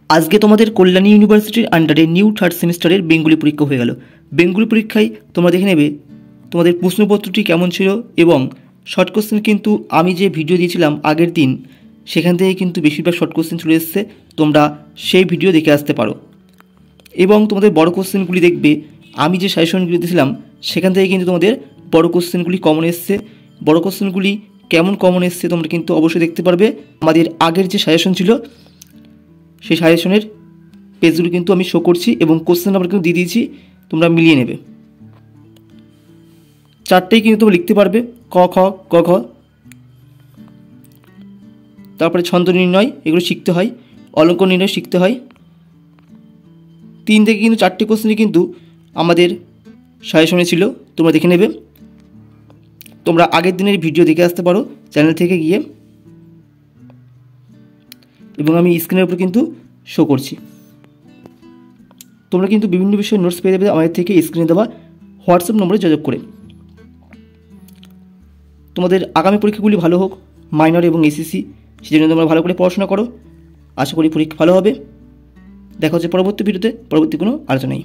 আজকে তোমাদের কল্যাণী ইউনিভার্সিটির আন্ডারে নিউ থার্ড সেমিস্টারের বেঙ্গলি পরীক্ষা হয়ে গেল। বেঙ্গলি পরীক্ষায় তোমরা দেখে নেবে তোমাদের প্রশ্নপত্রটি কেমন ছিল এবং শর্ট কোশ্চেন কিন্তু আমি যে ভিডিও দিয়েছিলাম আগের দিন সেখান থেকে কিন্তু বেশিরভাগ শর্ট কোশ্চেন চলে এসেছে, তোমরা সেই ভিডিও দেখে আসতে পারো। এবং তোমাদের বড় কোশ্চেনগুলি দেখবে আমি যে সাজেশনগুলি দিয়েছিলাম সেখান থেকে কিন্তু তোমাদের বড় কোশ্চেনগুলি কমন এসছে। বড় কোশ্চেনগুলি কেমন কমন এসছে তোমরা কিন্তু অবশ্যই দেখতে পারবে। আমাদের আগের যে সাজেশন ছিল সেই সাজেশনের পেজগুলো কিন্তু আমি শো করছি এবং কোশ্চেন নাম্বার কিন্তু দিয়ে দিয়েছি, তোমরা মিলিয়ে নেবে। চারটেই কিন্তু তোমরা লিখতে পারবে, ক খ গ ঘ। তারপরে ছন্দ নির্ণয় এগুলো শিখতে হয়, অলঙ্ক নির্ণয় শিখতে হয়। 3 থেকে কিন্তু 4টে কোশ্চেনই কিন্তু আমাদের সাজেশনে ছিল, তোমরা দেখে নেবে। তোমরা আগের দিনের ভিডিও দেখে আসতে পারো চ্যানেল থেকে গিয়ে, এবং আমি স্ক্রিনের উপর কিন্তু শো করছি। তোমরা কিন্তু বিভিন্ন বিষয়ের নোটস পেয়ে যাবে আমাদের থেকে স্ক্রিনে দেওয়া হোয়াটসঅ্যাপ নম্বরে যোগাযোগ করে। তোমাদের আগামী পরীক্ষাগুলি ভালো হোক, মাইনর এবং এসএসসি, সেজন্য তোমরা ভালো করে পড়াশোনা করো। আশা করি পরীক্ষা ভালো হবে। দেখা হচ্ছে পরবর্তী ভিডিওতে পরবর্তী কোনো আলোচনায়।